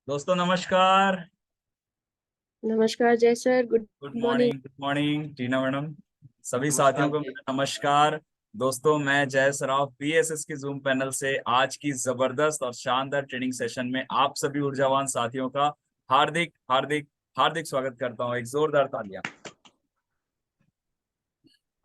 दोस्तों नमस्कार। नमस्कार Jai sir, good good morning. Morning, good morning Tina madam. सभी साथियों को मेरा नमस्कार। दोस्तों मैं जय सराफ पीएसएस के जूम पैनल से आज की जबरदस्त और शानदार ट्रेनिंग सेशन में आप सभी ऊर्जावान साथियों का हार्दिक हार्दिक हार्दिक स्वागत करता हूं। एक जोरदार तालियां।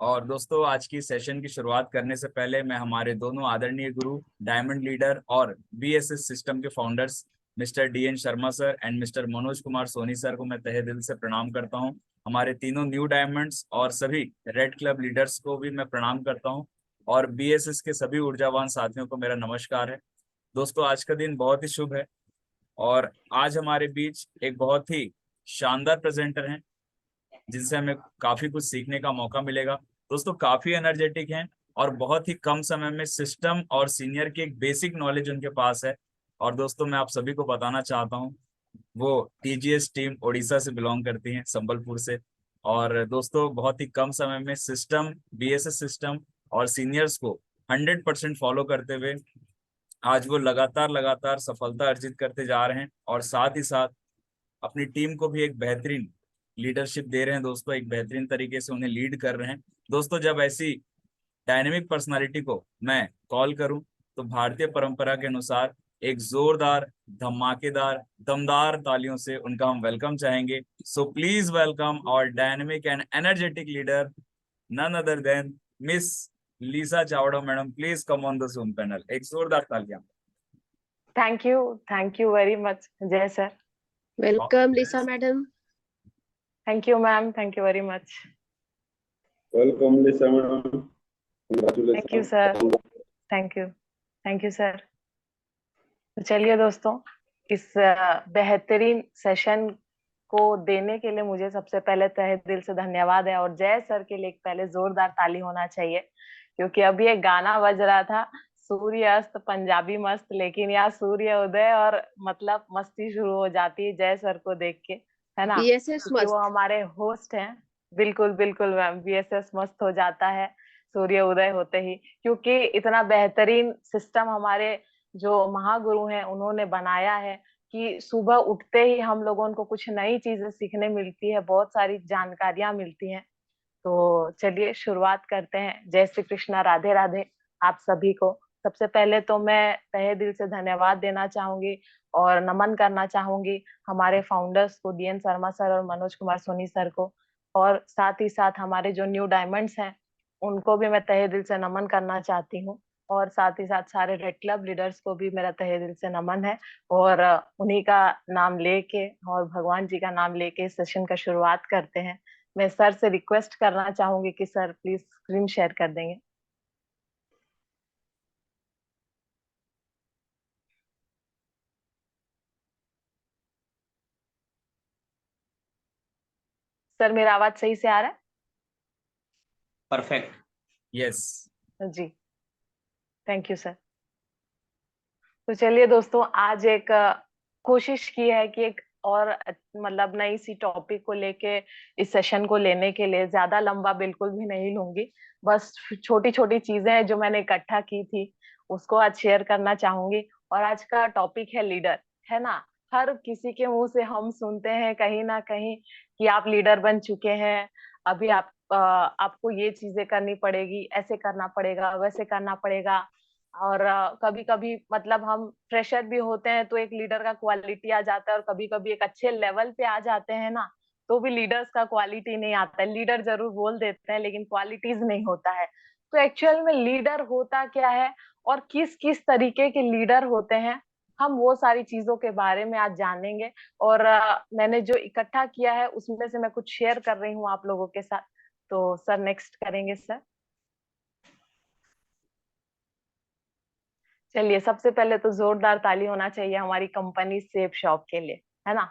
और दोस्तों आज की सेशन की शुरुआत करने से पहले मैं हमारे दोनों आदरणीय गुरु डायमंड लीडर और बीएसएस सिस्टम के founders mister DN Sharma sir and mister Manoj Kumar Soni sir को मैं तहे दिल से प्रणाम करता हूं। हमारे तीनों न्यू डायमंड्स और सभी रेड क्लब लीडर्स को भी मैं प्रणाम करता हूं। और बीएसएस के सभी ऊर्जावान साथियों को मेरा नमस्कार है। दोस्तों आज का दिन बहुत ही शुभ है और आज हमारे बीच एक बहुत ही शानदार प्रेजेंटर हैं जिनसे हमें काफी कुछ सीखने का मौका मिलेगा। दोस्तों काफी एनर्जेटिक हैं और बहुत ही कम समय में सिस्टम और सीनियर की एक बेसिक नॉलेज उनके पास है। और दोस्तों मैं आप सभी को बताना चाहता हूँ वो टीजीएस टीम उड़ीसा से बिलोंग करती हैं, संबलपुर से। और दोस्तों बहुत ही कम समय में सिस्टम, बीएसएस सिस्टम और सीनियर्स को 100% फॉलो करते हुए आज वो लगातार लगातार सफलता अर्जित करते जा रहे हैं और साथ ही साथ अपनी टीम को भी एक बेहतरीन लीडरशिप दे रहे हैं। दोस्तों एक बेहतरीन तरीके से उन्हें लीड कर रहे हैं। दोस्तों जब ऐसी डायनेमिक पर्सनालिटी को मैं कॉल करूं तो भारतीय परंपरा के अनुसार एक जोरदार, धमाकेदार, दमदार तालियों से उनका हम वेलकम चाहेंगे। So please welcome our dynamic and energetic leader none other than Miss Lisa Chavda madam. Please come on the Zoom panel. एक जोरदार तालियां। Thank you very much Jai sir. Welcome Lisa madam. Thank you ma'am, thank you very much. Welcome Lisa madam. Thank you sir, thank you sir. तो चलिए दोस्तों, इस बेहतरीन session को देने के लिए मुझे सबसे पहले तहे दिल से धन्यवाद है। और जय सर के लिए एक पहले जोरदार ताली होना चाहिए, क्योंकि अभी एक गाना बज रहा था, सूर्य अस्त पंजाबी मस्त, लेकिन यहाँ सूर्य उदय और मतलब मस्ती शुरू हो जाती है जय सर को देख के, है ना? बीएसएस क्योंकि वो मस्त। हमारे होस्ट हैं। बिल्कुल बिल्कुल मैम, बीएसएस मस्त हो जाता है सूर्य उदय होते ही, क्योंकि इतना बेहतरीन सिस्टम हमारे जो महागुरु हैं उन्होंने बनाया है कि सुबह उठते ही हम लोगों को कुछ नई चीजें सीखने मिलती है, बहुत सारी जानकारियां मिलती हैं। तो चलिए शुरुआत करते हैं। जय श्री कृष्णा, राधे राधे आप सभी को। सबसे पहले तो मैं तहे दिल से धन्यवाद देना चाहूंगी और नमन करना चाहूंगी हमारे फाउंडर्स को, डीएन शर्मा सर और मनोज कुमार सोनी सर को। और साथ ही साथ हमारे जो न्यू डायमंड्स हैं उनको भी मैं तहे दिल से नमन करना चाहती हूँ। और साथ ही साथ सारे रेड क्लब लीडर्स को भी मेरा तहे दिल से नमन है। और उन्हीं का नाम लेके और भगवान जी का नाम लेके इस सेशन का शुरुआत करते हैं। मैं सर से रिक्वेस्ट करना चाहूंगी कि सर प्लीज स्क्रीन शेयर कर देंगे। सर मेरा आवाज सही से आ रहा परफेक्ट। यस। है जी? Thank you sir. तो चलिए दोस्तों, आज एक कोशिश की है कि एक और मतलब नई सी टॉपिक को लेके इस सेशन को लेने के लिए, ज्यादा लंबा बिल्कुल भी नहीं लूंगी। बस छोटी छोटी चीजें हैं जो मैंने इकट्ठा की थी, उसको आज शेयर करना चाहूंगी। और आज का टॉपिक है लीडर, है ना? हर किसी के मुंह से हम सुनते हैं कहीं ना कहीं कि आप लीडर बन चुके हैं, अभी आपको ये चीजें करनी पड़ेगी, ऐसे करना पड़ेगा, वैसे करना पड़ेगा। और कभी कभी मतलब हम फ्रेशर भी होते हैं तो एक लीडर का क्वालिटी आ जाता है, और कभी कभी एक अच्छे लेवल पे आ जाते हैं ना, तो भी लीडर्स का क्वालिटी नहीं आता है। लीडर जरूर बोल देते हैं लेकिन क्वालिटीज नहीं होता है। तो एक्चुअल में लीडर होता क्या है और किस किस तरीके के लीडर होते हैं, हम वो सारी चीजों के बारे में आज जानेंगे। और मैंने जो इकट्ठा किया है उसमें से मैं कुछ शेयर कर रही हूँ आप लोगों के साथ। तो सर नेक्स्ट करेंगे सर। चलिए, सबसे पहले तो जोरदार ताली होना चाहिए हमारी कंपनी सेफ शॉप के लिए, है ना?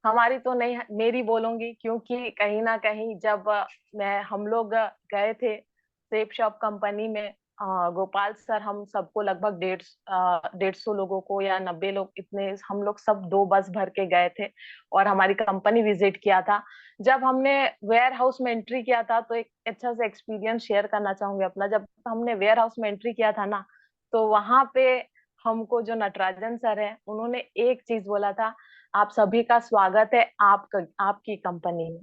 हमारी तो नहीं, मेरी बोलूंगी, क्योंकि कहीं ना कहीं जब मैं हम लोग गए थे सेफ शॉप कंपनी में, गोपाल सर हम सबको लगभग 150 लोगों को या 90 लोग, इतने हम लोग सब 2 बस भर के गए थे और हमारी कंपनी विजिट किया था। जब हमने वेयर हाउस में एंट्री किया था तो एक अच्छा सा एक्सपीरियंस शेयर करना चाहूंगी अपना। जब हमने वेयर हाउस में एंट्री किया था ना, तो वहां पे हमको जो नटराजन सर है उन्होंने एक चीज बोला था, आप सभी का स्वागत है आपकी कंपनी में।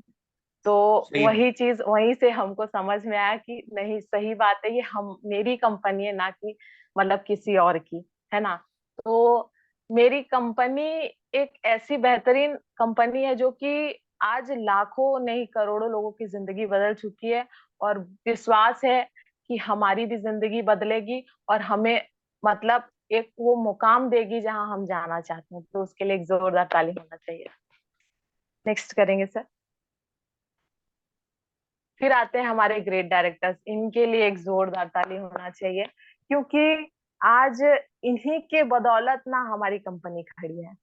तो वही चीज वहीं से हमको समझ में आया कि नहीं, सही बात है, ये हम मेरी कंपनी है, ना कि मतलब किसी और की, है ना। तो मेरी कंपनी एक ऐसी बेहतरीन कंपनी है जो कि आज लाखों नहीं करोड़ों लोगों की जिंदगी बदल चुकी है, और विश्वास है कि हमारी भी जिंदगी बदलेगी और हमें मतलब एक वो मुकाम देगी जहां हम जाना चाहते हैं। तो उसके लिए एक जोरदार ताली होना चाहिए। नेक्स्ट करेंगे सर। फिर आते हैं हमारे ग्रेट डायरेक्टर्स, इनके लिए एक जोरदार ताली होना चाहिए, क्योंकि आज इन्हीं के बदौलत ना हमारी कंपनी खड़ी है।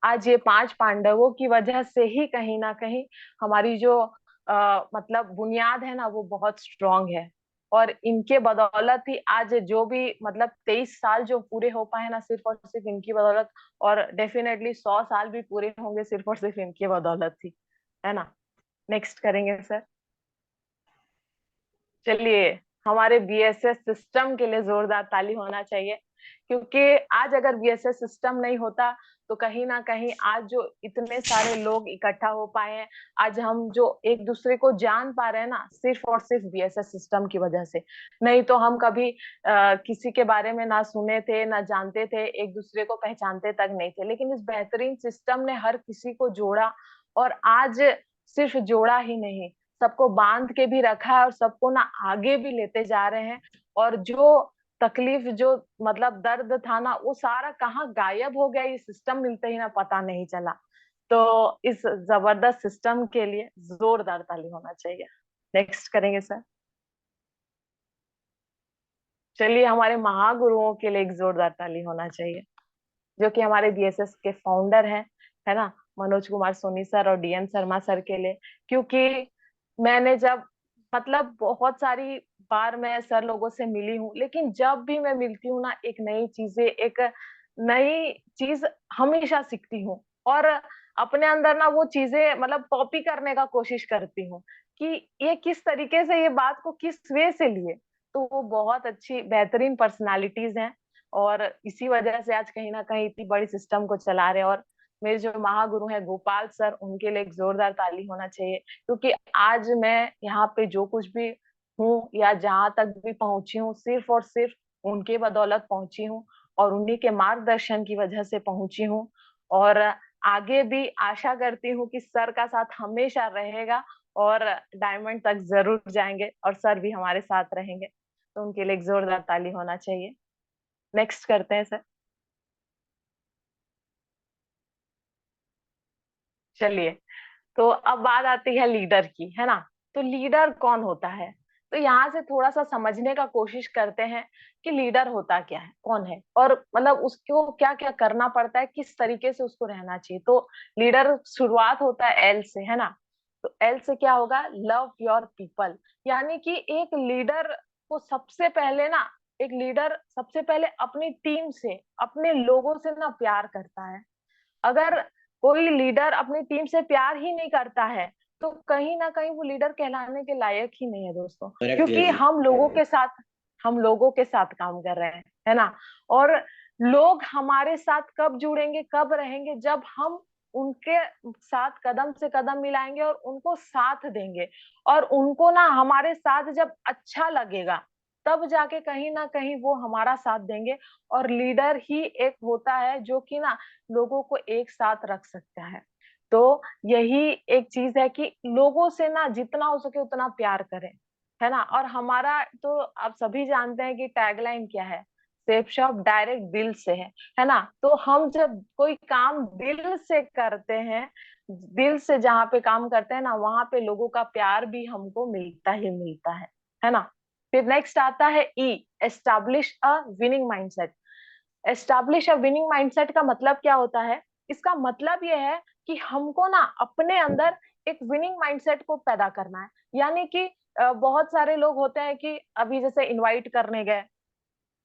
आज ये 5 पांडवों की वजह से ही कहीं ना कहीं हमारी जो मतलब बुनियाद है ना वो बहुत स्ट्रांग है, और इनके बदौलत ही आज जो भी मतलब 23 साल जो पूरे हो पाए ना, सिर्फ और सिर्फ इनकी बदौलत, और डेफिनेटली 100 साल भी पूरे होंगे सिर्फ और सिर्फ इनकी बदौलत ही, है ना। नेक्स्ट करेंगे सर। चलिए, हमारे बीएसएस सिस्टम के लिए जोरदार ताली होना चाहिए, क्योंकि आज अगर बीएसएस सिस्टम नहीं होता तो कहीं ना कहीं आज जो इतने सारे लोग इकट्ठा हो पाए हैं, आज हम जो एक दूसरे को जान पा रहे हैं ना, सिर्फ और सिर्फ बीएसएस सिस्टम की वजह से। नहीं तो हम कभी किसी के बारे में ना सुने थे, ना जानते थे, एक दूसरे को पहचानते तक नहीं थे। लेकिन इस बेहतरीन सिस्टम ने हर किसी को जोड़ा, और आज सिर्फ जोड़ा ही नहीं, सबको बांध के भी रखा है और सबको ना आगे भी लेते जा रहे हैं। और जो तकलीफ, जो मतलब दर्द था ना, वो सारा कहाँ गायब हो गया, ये सिस्टम मिलते ही ना पता नहीं चला। तो इस जबरदस्त सिस्टम के लिए जोरदार ताली होना चाहिए। नेक्स्ट करेंगे सर। चलिए, हमारे महागुरुओं के लिए एक जोरदार ताली होना चाहिए, जो कि हमारे बीएसएस के फाउंडर हैं, है ना, मनोज कुमार सोनी सर और डीएन शर्मा सर के लिए। क्योंकि मैंने जब मतलब बहुत सारी बार मैं सर लोगों से मिली हूँ, लेकिन जब भी मैं मिलती हूँ ना, एक नई चीज हमेशा सीखती हूँ, और अपने अंदर ना वो चीजें मतलब कॉपी करने का कोशिश करती हूँ कि ये किस तरीके से, ये बात को किस वे से लिए। तो वो बहुत अच्छी बेहतरीन पर्सनालिटीज हैं, और इसी वजह से आज कहीं ना कहीं इतनी बड़ी सिस्टम को चला रहे हैं। और मेरे जो महागुरु हैं गोपाल सर, उनके लिए एक जोरदार ताली होना चाहिए, क्योंकि आज मैं यहाँ पे जो कुछ भी हूँ या जहां तक भी पहुंची हूँ, सिर्फ और सिर्फ उनके बदौलत पहुंची हूँ, और उन्हीं के मार्गदर्शन की वजह से पहुंची हूँ। और आगे भी आशा करती हूँ कि सर का साथ हमेशा रहेगा, और डायमंड तक जरूर जाएंगे, और सर भी हमारे साथ रहेंगे। तो उनके लिए एक जोरदार ताली होना चाहिए। नेक्स्ट करते हैं सर। चलिए, तो अब बात आती है लीडर की, है ना। तो लीडर कौन होता है, तो यहाँ से थोड़ा सा समझने का कोशिश करते हैं कि लीडर होता क्या है, कौन है, और मतलब उसको क्या क्या करना पड़ता है, किस तरीके से उसको रहना चाहिए। तो लीडर शुरुआत होता है एल से, है ना। तो एल से क्या होगा, लव योर पीपल। यानी कि एक लीडर को सबसे पहले ना, एक लीडर सबसे पहले अपनी टीम से, अपने लोगों से ना प्यार करता है। अगर कोई लीडर अपनी टीम से प्यार ही नहीं करता है, तो कहीं ना कहीं वो लीडर कहलाने के लायक ही नहीं है दोस्तों। क्योंकि हम लोगों के साथ काम कर रहे हैं, है ना। और लोग हमारे साथ कब जुड़ेंगे, कब रहेंगे, जब हम उनके साथ कदम से कदम मिलाएंगे और उनको साथ देंगे, और उनको ना हमारे साथ जब अच्छा लगेगा, तब जाके कहीं ना कहीं वो हमारा साथ देंगे। और लीडर ही एक होता है जो कि ना लोगों को एक साथ रख सकता है। तो यही एक चीज है कि लोगों से ना जितना हो सके उतना प्यार करें, है ना। और हमारा तो आप सभी जानते हैं कि टैगलाइन क्या है, सेफ शॉप डायरेक्ट दिल से है ना। तो हम जब कोई काम दिल से करते हैं, दिल से जहाँ पे काम करते हैं ना, वहां पे लोगों का प्यार भी हमको मिलता ही मिलता है ना। फिर नेक्स्ट आता है E, establish a winning mindset. Establish a winning mindset का मतलब क्या होता है, इसका मतलब यह है कि हमको ना अपने अंदर एक विनिंग माइंडसेट को पैदा करना है। यानी कि बहुत सारे लोग होते हैं कि अभी जैसे इनवाइट करने गए,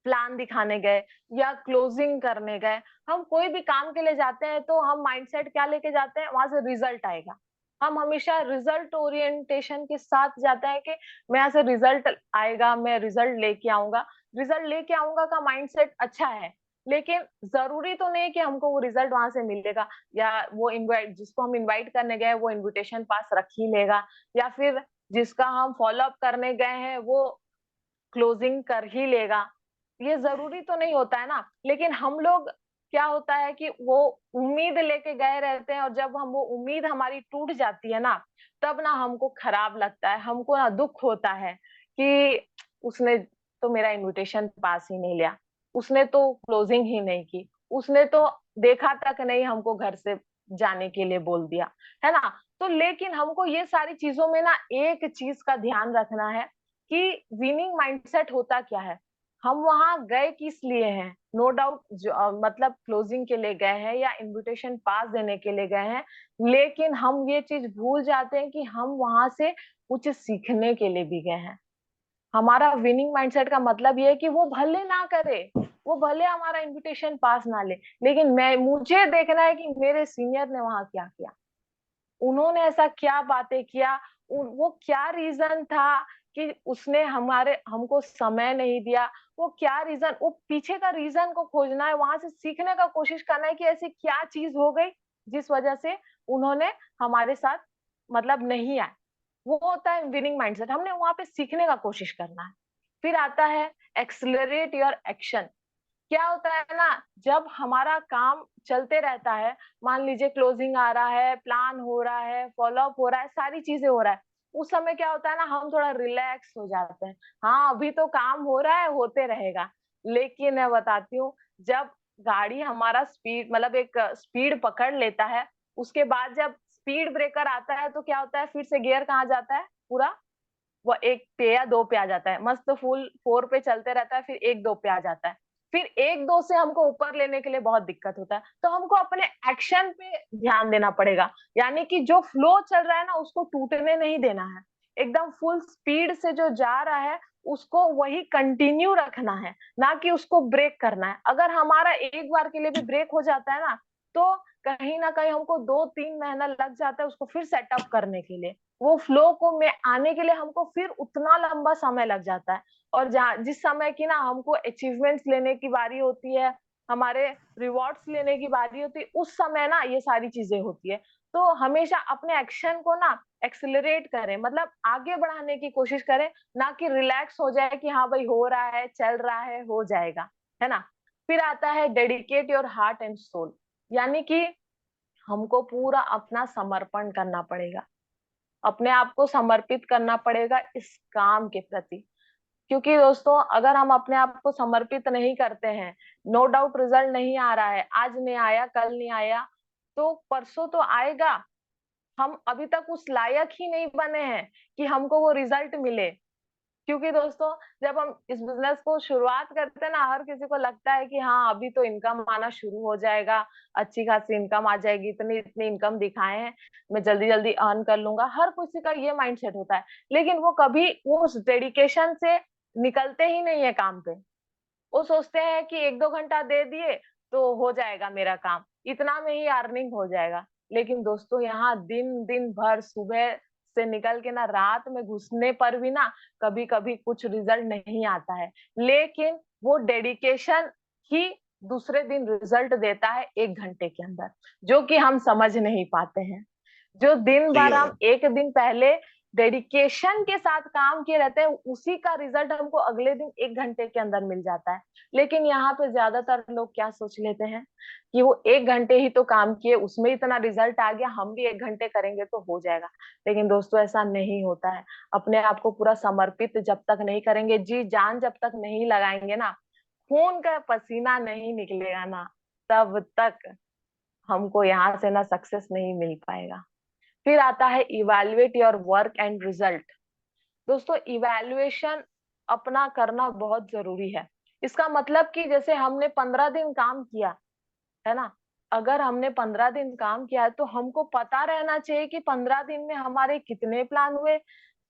प्लान दिखाने गए, या क्लोजिंग करने गए, हम कोई भी काम के लिए जाते हैं तो हम माइंडसेट क्या लेके जाते हैं, वहां से रिजल्ट आएगा। हम हमेशा रिजल्ट ओरिएंटेशन के साथ जाते हैं कि मैं यहाँ से रिजल्ट आएगा, मैं रिजल्ट लेके आऊंगा। रिजल्ट लेके आऊंगा का माइंडसेट अच्छा है, लेकिन जरूरी तो नहीं कि हमको वो रिजल्ट वहां से मिलेगा, या वो इनवाइट जिसको हम इनवाइट करने गए वो इनविटेशन पास रख ही लेगा, या फिर जिसका हम फॉलो अप करने गए हैं वो क्लोजिंग कर ही लेगा। ये जरूरी तो नहीं होता है ना। लेकिन हम लोग क्या होता है कि वो उम्मीद लेके गए रहते हैं, और जब हम वो उम्मीद हमारी टूट जाती है ना, तब ना हमको खराब लगता है, हमको ना दुख होता है कि उसने तो मेरा इनविटेशन पास ही नहीं लिया, उसने तो क्लोजिंग ही नहीं की, उसने तो देखा तक नहीं हमको घर से जाने के लिए बोल दिया, है ना। तो लेकिन हमको ये सारी चीजों में ना एक चीज का ध्यान रखना है कि विनिंग माइंडसेट होता क्या है। हम वहां गए किस लिए हैं, नो डाउट मतलब क्लोजिंग के लिए गए हैं या इनविटेशन पास देने के लिए गए हैं, लेकिन हम ये चीज भूल जाते हैं कि हम वहां से कुछ सीखने के लिए भी गए हैं। हमारा विनिंग माइंडसेट का मतलब ये है कि वो भले ना करे, वो भले हमारा इनविटेशन पास ना ले, लेकिन मुझे देखना है कि मेरे सीनियर ने वहां क्या किया, उन्होंने ऐसा क्या बातें किया, वो क्या रीजन था कि उसने हमको समय नहीं दिया, वो क्या रीजन, वो पीछे का रीजन को खोजना है, वहां से सीखने का कोशिश करना है कि ऐसी क्या चीज हो गई जिस वजह से उन्होंने हमारे साथ मतलब नहीं आए। वो होता है विनिंग माइंडसेट, हमने वहां पे सीखने का कोशिश करना है। फिर आता है एक्सेलरेट योर एक्शन। क्या होता है ना, जब हमारा काम चलते रहता है, मान लीजिए क्लोजिंग आ रहा है, प्लान हो रहा है, फॉलो अप हो रहा है, सारी चीजें हो रहा है, उस समय क्या होता है ना, हम थोड़ा रिलैक्स हो जाते हैं। हाँ अभी तो काम हो रहा है, होते रहेगा। लेकिन मैं बताती हूँ, जब गाड़ी हमारा स्पीड मतलब एक स्पीड पकड़ लेता है, उसके बाद जब स्पीड ब्रेकर आता है तो क्या होता है, फिर से गियर कहाँ जाता है, पूरा वो 1 पे या 2 पे आ जाता है, मस्त फुल 4 पे चलते रहता है, फिर 1-2 पे आ जाता है। फिर 1-2 से हमको ऊपर लेने के लिए बहुत दिक्कत होता है, तो हमको अपने एक्शन पे ध्यान देना पड़ेगा। यानी कि जो फ्लो चल रहा है ना, उसको टूटने नहीं देना है, एकदम फुल स्पीड से जो जा रहा है उसको वही कंटिन्यू रखना है, ना कि उसको ब्रेक करना है। अगर हमारा एक बार के लिए भी ब्रेक हो जाता है ना, तो कहीं ना कहीं हमको 2-3 महीना लग जाता है उसको फिर सेटअप करने के लिए, वो फ्लो को में आने के लिए हमको फिर उतना लंबा समय लग जाता है। और जहाँ जिस समय की ना हमको अचीवमेंट्स लेने की बारी होती है, हमारे रिवॉर्ड्स लेने की बारी होती है, उस समय ना ये सारी चीजें होती है। तो हमेशा अपने एक्शन को ना एक्सेलरेट करें, मतलब आगे बढ़ाने की कोशिश करें, ना कि रिलैक्स हो जाए कि हाँ भाई हो रहा है, चल रहा है, हो जाएगा, है ना। फिर आता है dedicate your heart and soul. यानी कि हमको पूरा अपना समर्पण करना पड़ेगा, अपने आप को समर्पित करना पड़ेगा इस काम के प्रति। क्योंकि दोस्तों अगर हम अपने आप को समर्पित नहीं करते हैं, नो डाउट रिजल्ट नहीं आ रहा है, आज नहीं आया, कल नहीं आया, तो परसों तो आएगा। हम अभी तक उस लायक ही नहीं बने हैं कि हमको वो रिजल्ट मिले। क्योंकि दोस्तों जब हम इस बिजनेस को शुरुआत करते हैं ना, हर किसी को लगता है कि हाँ अभी तो इनकम आना शुरू हो जाएगा, अच्छी खासी इनकम आ जाएगी, इतनी इतनी इनकम दिखाए हैं, मैं जल्दी जल्दी अर्न कर लूंगा, हर किसी का ये माइंडसेट होता है। लेकिन वो कभी वो उस डेडिकेशन से निकलते ही नहीं है काम पे। वो सोचते हैं कि 1-2 घंटा दे दिए तो हो जाएगा मेरा काम, इतना में ही अर्निंग हो जाएगा। लेकिन दोस्तों यहाँ दिन दिन भर सुबह से निकल के ना रात में घुसने पर भी ना कभी कभी कुछ रिजल्ट नहीं आता है, लेकिन वो डेडिकेशन ही दूसरे दिन रिजल्ट देता है 1 घंटे के अंदर, जो कि हम समझ नहीं पाते हैं। जो दिन सही भर बात हम है। एक दिन पहले डेडिकेशन के साथ काम किए रहते हैं, उसी का रिजल्ट हमको अगले दिन 1 घंटे के अंदर मिल जाता है। लेकिन यहाँ पे ज्यादातर लोग क्या सोच लेते हैं कि वो 1 घंटे ही तो काम किए, उसमें इतना रिजल्ट आ गया, हम भी 1 घंटे करेंगे तो हो जाएगा। लेकिन दोस्तों ऐसा नहीं होता है। अपने आप को पूरा समर्पित जब तक नहीं करेंगे, जी जान जब तक नहीं लगाएंगे ना, खून का पसीना नहीं निकलेगा ना, तब तक हमको यहाँ से ना सक्सेस नहीं मिल पाएगा। फिर आता है evaluate your work and result. दोस्तों इवैल्यूएशन अपना करना बहुत जरूरी है। इसका मतलब कि जैसे हमने 15 दिन काम किया है ना, अगर हमने 15 दिन काम किया है तो हमको पता रहना चाहिए कि 15 दिन में हमारे कितने प्लान हुए,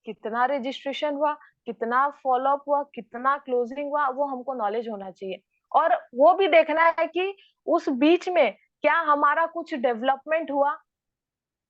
कितना रजिस्ट्रेशन हुआ, कितना फॉलो अप हुआ, कितना क्लोजिंग हुआ, वो हमको नॉलेज होना चाहिए। और वो भी देखना है कि उस बीच में क्या हमारा कुछ डेवलपमेंट हुआ,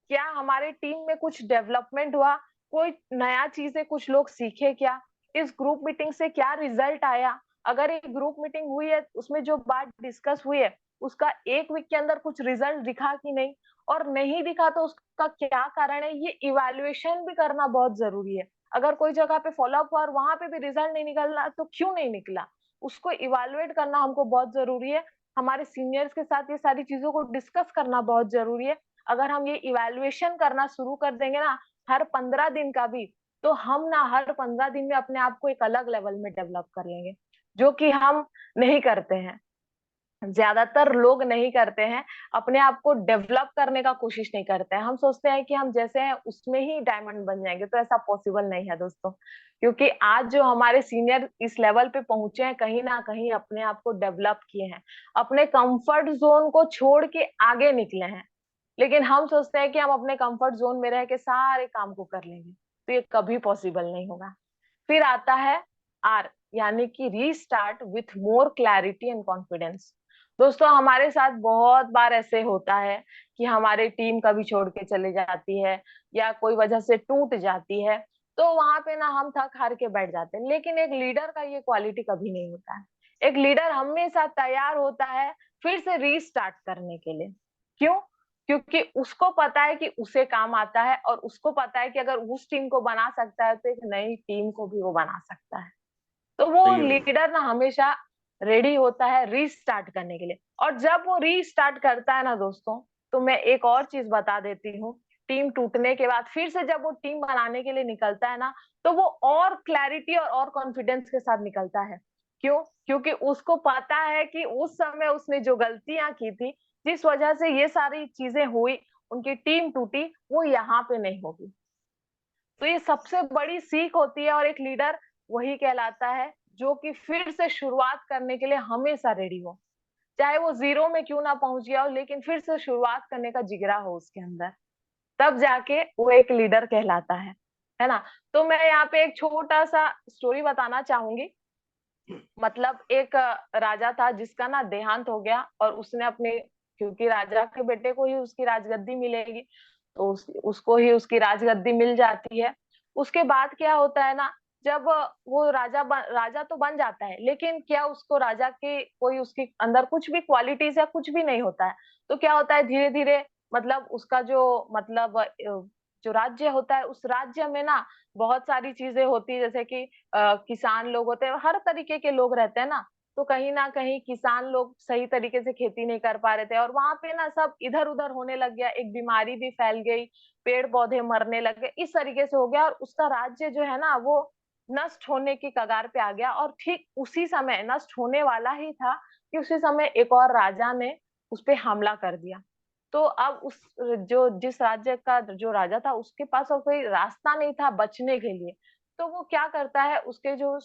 क्या हमारे टीम में कुछ डेवलपमेंट हुआ, कोई नया चीजें कुछ लोग सीखे क्या, इस ग्रुप मीटिंग से क्या रिजल्ट आया, अगर एक ग्रुप मीटिंग हुई है, उसमें जो बात डिस्कस हुई है उसका एक वीक के अंदर कुछ रिजल्ट दिखा कि नहीं, और नहीं दिखा तो उसका क्या कारण है, ये इवैल्यूएशन भी करना बहुत जरूरी है। अगर कोई जगह पे फॉलोअप हुआ और वहां पे भी रिजल्ट नहीं निकलना तो क्यों नहीं निकला, उसको इवैल्यूएट करना हमको बहुत जरूरी है। हमारे सीनियर्स के साथ ये सारी चीजों को डिस्कस करना बहुत जरूरी है। अगर हम ये इवैल्यूएशन करना शुरू कर देंगे ना हर 15 दिन का भी, तो हम ना हर 15 दिन में अपने आप को एक अलग लेवल में डेवलप कर लेंगे, जो कि हम नहीं करते हैं। ज्यादातर लोग नहीं करते हैं, अपने आप को डेवलप करने का कोशिश नहीं करते हैं। हम सोचते हैं कि हम जैसे हैं उसमें ही डायमंड बन जाएंगे, तो ऐसा पॉसिबल नहीं है दोस्तों। क्योंकि आज जो हमारे सीनियर इस लेवल पे पहुंचे हैं, कहीं ना कहीं अपने आप को डेवलप किए हैं, अपने कंफर्ट जोन को छोड़ के आगे निकले हैं। लेकिन हम सोचते हैं कि हम अपने कंफर्ट जोन में रह के सारे काम को कर लेंगे, तो ये कभी पॉसिबल नहीं होगा। फिर आता है आर, यानी कि restart with more clarity and confidence. दोस्तों हमारे साथ बहुत बार ऐसे होता है कि हमारी टीम कभी छोड़ के चले जाती है या कोई वजह से टूट जाती है, तो वहां पे ना हम थक हार के बैठ जाते हैं। लेकिन एक लीडर का ये क्वालिटी कभी नहीं होता है। एक लीडर हमेशा तैयार होता है फिर से रीस्टार्ट करने के लिए। क्यों? क्योंकि उसको पता है कि उसे काम आता है, और उसको पता है कि अगर उस टीम को बना सकता है तो एक नई टीम को भी वो बना सकता है। तो वो सही है। लीडर ना हमेशा रेडी होता है रीस्टार्ट करने के लिए। और जब वो रीस्टार्ट करता है ना दोस्तों, तो मैं एक और चीज बता देती हूँ। टीम टूटने के बाद फिर से जब वो टीम बनाने के लिए निकलता है ना, तो वो और क्लैरिटी और कॉन्फिडेंस के साथ निकलता है। क्यों? क्योंकि उसको पता है कि उस समय उसने जो गलतियां की थी, जिस वजह से ये सारी चीजें हुई, उनकी टीम टूटी, वो यहाँ पे नहीं होगी। तो ये सबसे बड़ी सीख होती है, और एक लीडर वही कहलाता है जो कि फिर से शुरुआत करने के लिए हमेशा रेडी हो। चाहे वो जीरो में क्यों ना पहुंच गया हो, लेकिन फिर से शुरुआत करने का जिगरा हो उसके अंदर, तब जाके वो एक लीडर कहलाता है ना। तो मैं यहाँ पे एक छोटा सा स्टोरी बताना चाहूंगी। मतलब एक राजा था जिसका ना देहांत हो गया, और उसने अपने, क्योंकि राजा के बेटे को ही उसकी राजगद्दी मिलेगी, तो उसको ही उसकी राजगद्दी मिल जाती है। उसके बाद क्या होता है ना, जब वो राजा तो बन जाता है, लेकिन क्या उसको राजा के कोई उसके अंदर कुछ भी क्वालिटीज या कुछ भी नहीं होता है। तो क्या होता है, धीरे धीरे मतलब उसका जो मतलब जो राज्य होता है, उस राज्य में ना बहुत सारी चीजें होती है, जैसे कि किसान लोग होते हैं, हर तरीके के लोग रहते हैं ना। तो कहीं ना कहीं किसान लोग सही तरीके से खेती नहीं कर पा रहे थे, और वहां पे ना सब इधर उधर होने लग गया, एक बीमारी भी फैल गई, पेड़ पौधे मरने लगे, इस तरीके से हो गया, और उसका राज्य जो है ना वो नष्ट होने की कगार पे आ गया। और ठीक उसी समय नष्ट होने वाला ही था कि उसी समय एक और राजा ने उस पे हमला कर दिया। तो अब उस जो जिस राज्य का जो राजा था, उसके पास और कोई रास्ता नहीं था बचने के लिए। तो वो क्या करता है, उसके जो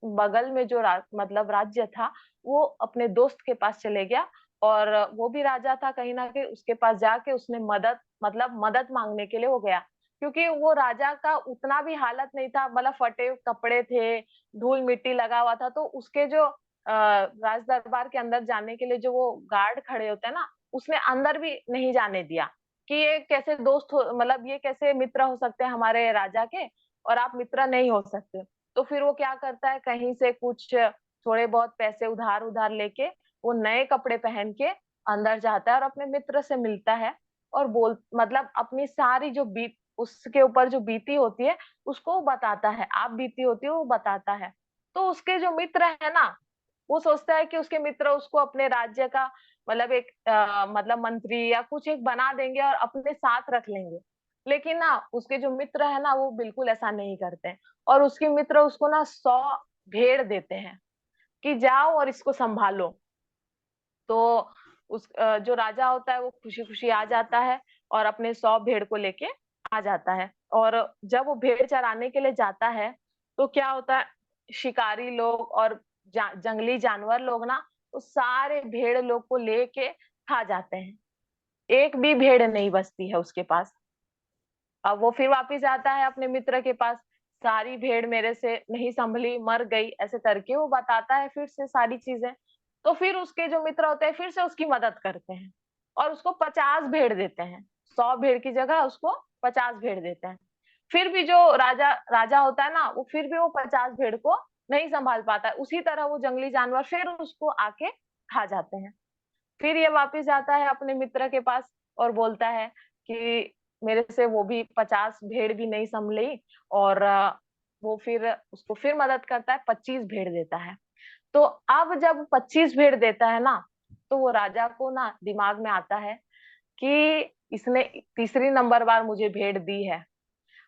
बगल में जो मतलब राज्य था, वो अपने दोस्त के पास चले गया, और वो भी राजा था, कहीं ना कहीं उसके पास जाके उसने मदद मांगने के लिए वो गया। क्योंकि वो राजा का उतना भी हालत नहीं था, मतलब फटे कपड़े थे, धूल मिट्टी लगा हुआ था। तो उसके जो राज दरबार के अंदर जाने के लिए जो वो गार्ड खड़े होते हैं ना, उसने अंदर भी नहीं जाने दिया कि ये कैसे दोस्त हो, मतलब ये कैसे मित्र हो सकते हैं हमारे राजा के, और आप मित्र नहीं हो सकते। तो फिर वो क्या करता है, कहीं से कुछ थोड़े बहुत पैसे उधार उधार लेके वो नए कपड़े पहन के अंदर जाता है, और अपने मित्र से मिलता है, और मतलब अपनी सारी जो बीत उसके ऊपर जो बीती होती है उसको वो बताता है, आप बीती होती है वो बताता है। तो उसके जो मित्र है ना, वो सोचता है कि उसके मित्र उसको अपने राज्य का मतलब एक मतलब मंत्री या कुछ एक बना देंगे और अपने साथ रख लेंगे। लेकिन ना उसके जो मित्र है ना, वो बिल्कुल ऐसा नहीं करते हैं, और उसके मित्र उसको ना 100 भेड़ देते हैं कि जाओ और इसको संभालो। तो उस जो राजा होता है वो खुशी खुशी आ जाता है, और अपने 100 भेड़ को लेके आ जाता है। और जब वो भेड़ चराने के लिए जाता है, तो क्या होता है, शिकारी लोग और जंगली जानवर लोग ना उस सारे भेड़ लोग को लेके खा जाते हैं। एक भी भेड़ नहीं बचती है उसके पास। अब वो फिर वापिस आता है अपने मित्र के पास, सारी भेड़ मेरे से नहीं संभली, मर गई, ऐसे करके वो बताता है फिर से सारी चीजें। तो फिर उसके जो मित्र होते हैं फिर से उसकी मदद करते हैं, और उसको 50 भेड़ देते हैं। 100 भेड़ की जगह उसको 50 भेड़ देते हैं। फिर भी जो राजा राजा होता है ना, वो फिर भी वो 50 भेड़ को नहीं संभाल पाता है, उसी तरह वो जंगली जानवर फिर उसको आके खा जाते हैं। फिर ये वापस जाता है अपने मित्र के पास और बोलता है कि मेरे से वो भी 50 भेड़ भी नहीं संभली, और वो फिर उसको फिर मदद करता है, 25 भेड़ देता है। तो अब जब 25 भेड़ देता है ना, तो वो राजा को ना दिमाग में आता है कि इसने तीसरी नंबर बार मुझे भेड़ दी है,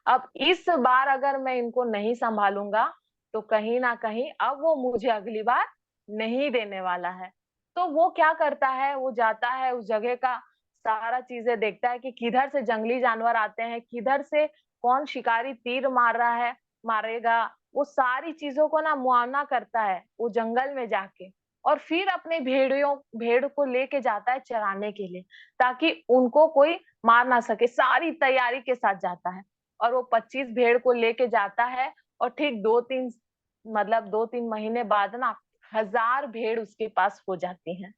अब इस बार अगर मैं इनको नहीं संभालूंगा तो कहीं ना कहीं अब वो मुझे अगली बार नहीं देने वाला है। तो वो क्या करता है, वो जाता है उस जगह का सारा चीजें देखता है कि किधर से जंगली जानवर आते हैं, किधर से कौन शिकारी तीर मार रहा है, मारेगा, वो सारी चीजों को ना मुआयना करता है वो जंगल में जाके, और फिर अपने भेड़ को लेके जाता है चराने के लिए, ताकि उनको कोई मार ना सके, सारी तैयारी के साथ जाता है। और वो 25 भेड़ को लेके जाता है, और ठीक 2-3 महीने बाद ना 1000 भेड़ उसके पास हो जाती हैं।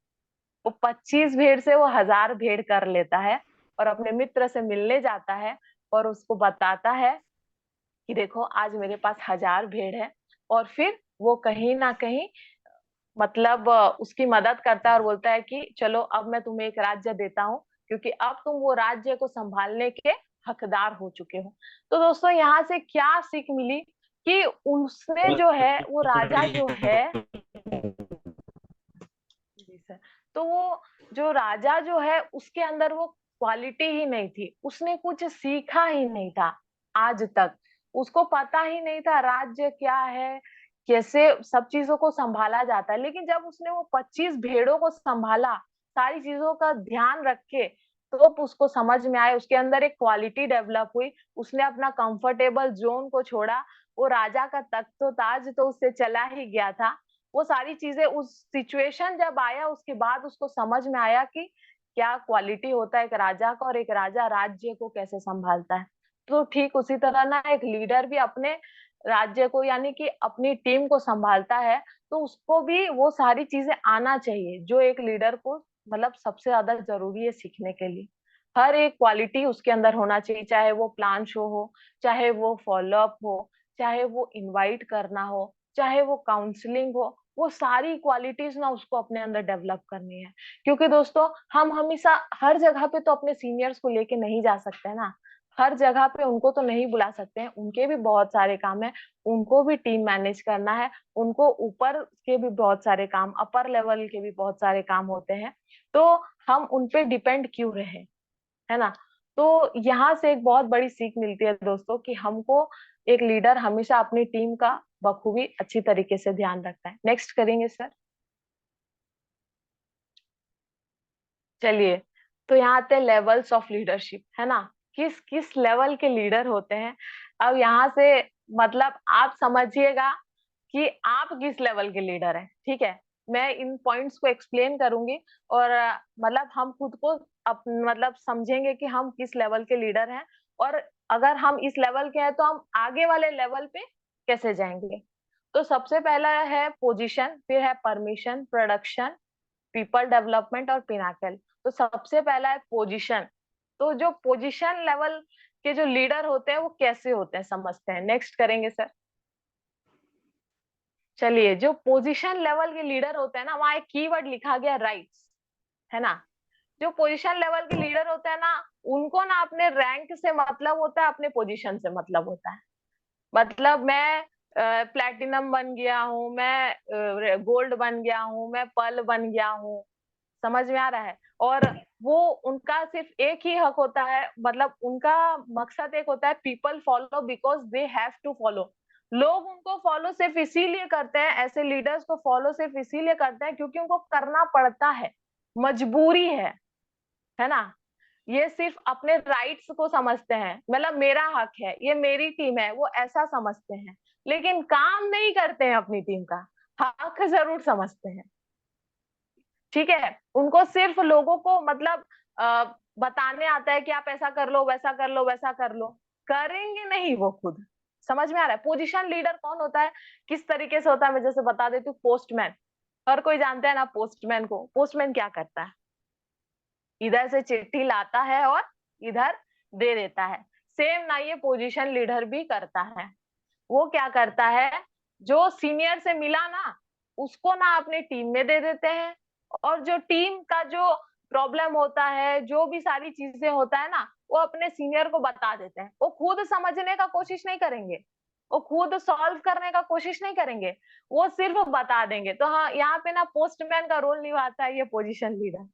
वो 25 भेड़ से वो 1000 भेड़ कर लेता है, और अपने मित्र से मिलने जाता है और उसको बताता है कि देखो आज मेरे पास 1000 भेड़ है। और फिर वो कहीं ना कहीं मतलब उसकी मदद करता है और बोलता है कि चलो अब मैं तुम्हें एक राज्य देता हूँ, क्योंकि अब तुम वो राज्य को संभालने के हकदार हो चुके हो। तो दोस्तों यहाँ से क्या सीख मिली कि उसने जो है वो राजा जो है, जी सर, तो वो जो राजा जो है उसके अंदर वो क्वालिटी ही नहीं थी, उसने कुछ सीखा ही नहीं था आज तक, उसको पता ही नहीं था राज्य क्या है, कैसे सब चीजों को संभाला जाता है। लेकिन जब उसने वो 25 भेड़ों को संभाला, सारी चीजों का ध्यान रख के, तो उसको समझ में आया, उसके अंदर एक क्वालिटी डेवलप हुई, उसने अपना कंफर्टेबल जोन को छोड़ा। वो राजा का तख्त ताज तो उससे चला ही गया था, वो सारी चीजें उस सिचुएशन जब आया उसके बाद उसको समझ में आया कि क्या क्वालिटी होता है एक राजा का, और एक राजा राज्य को कैसे संभालता है। तो ठीक उसी तरह ना एक लीडर भी अपने राज्य को यानी कि अपनी टीम को संभालता है, तो उसको भी वो सारी चीजें आना चाहिए जो एक लीडर को मतलब सबसे ज्यादा जरूरी है सीखने के लिए। हर एक क्वालिटी उसके अंदर होना चाहिए, चाहे वो प्लान शो हो, चाहे वो फॉलोअप हो, चाहे वो इनवाइट करना हो, चाहे वो काउंसलिंग हो, वो सारी क्वालिटीज ना उसको अपने अंदर डेवलप करनी है। क्योंकि दोस्तों हम हमेशा हर जगह पे तो अपने सीनियर्स को लेके नहीं जा सकते ना, हर जगह पे उनको तो नहीं बुला सकते हैं, उनके भी बहुत सारे काम है, उनको भी टीम मैनेज करना है, उनको ऊपर के भी बहुत सारे काम, अपर लेवल के भी बहुत सारे काम होते हैं, तो हम उन पे डिपेंड क्यों रहे, है ना। तो यहाँ से एक बहुत बड़ी सीख मिलती है दोस्तों कि हमको एक लीडर हमेशा अपनी टीम का बखूबी अच्छी तरीके से ध्यान रखता है। नेक्स्ट करेंगे सर। चलिए, तो यहाँ आते हैं लेवल्स ऑफ लीडरशिप, है ना, किस किस लेवल के लीडर होते हैं। अब यहाँ से मतलब आप समझिएगा कि आप किस लेवल के लीडर हैं, ठीक है। मैं इन पॉइंट्स को एक्सप्लेन करूंगी, और मतलब हम खुद को मतलब समझेंगे कि हम किस लेवल के लीडर हैं, और अगर हम इस लेवल के हैं तो हम आगे वाले लेवल पे कैसे जाएंगे। तो सबसे पहला है पोजीशन, फिर है परमिशन, प्रोडक्शन, पीपल डेवलपमेंट और पिनाकल। तो सबसे पहला है पोजीशन। तो जो पोजीशन लेवल के जो लीडर होते हैं वो कैसे होते हैं समझते हैं। नेक्स्ट करेंगे सर। चलिए, जो पोजीशन लेवल के लीडर होते हैं ना, वहां एक कीवर्ड लिखा गया राइट्स, है ना। जो पोजीशन लेवल के लीडर होते हैं ना, उनको ना अपने रैंक से मतलब होता है, अपने पोजीशन से मतलब होता है। मतलब मैं प्लैटिनम बन गया हूँ, मैं गोल्ड बन गया हूँ, मैं पर्ल बन गया हूँ, समझ में आ रहा है। और वो उनका सिर्फ एक ही हक होता है, मतलब उनका मकसद एक होता है, people follow because they have to follow. लोग उनको फॉलो सिर्फ इसीलिए करते हैं, ऐसे लीडर्स को फॉलो सिर्फ इसीलिए करते हैं क्योंकि उनको करना पड़ता है, मजबूरी है ना। ये सिर्फ अपने राइट्स को समझते हैं, मतलब मेरा हक है, ये मेरी टीम है, वो ऐसा समझते हैं, लेकिन काम नहीं करते हैं अपनी टीम का। हक जरूर समझते हैं, ठीक है। उनको सिर्फ लोगों को मतलब बताने आता है कि आप ऐसा कर लो, वैसा कर लो, वैसा कर लो, करेंगे नहीं वो खुद। समझ में आ रहा है। पोजीशन लीडर कौन होता है, किस तरीके से होता है, मैं जैसे बता देती हूँ। पोस्टमैन, हर कोई जानता है ना पोस्टमैन को। पोस्टमैन क्या करता है, इधर से चिट्ठी लाता है और इधर दे देता है। सेम ना ये पोजीशन लीडर भी करता है। वो क्या करता है, जो सीनियर से मिला ना उसको ना अपने टीम में दे देते हैं, और जो टीम का जो प्रॉब्लम होता है, जो भी सारी चीजें होता है ना, वो अपने सीनियर को बता देते हैं। वो खुद समझने का कोशिश नहीं करेंगे, वो खुद सॉल्व करने का कोशिश नहीं करेंगे, वो सिर्फ बता देंगे। तो हाँ, यहाँ पे ना पोस्टमैन का रोल निभाता है ये पोजीशन लीडर।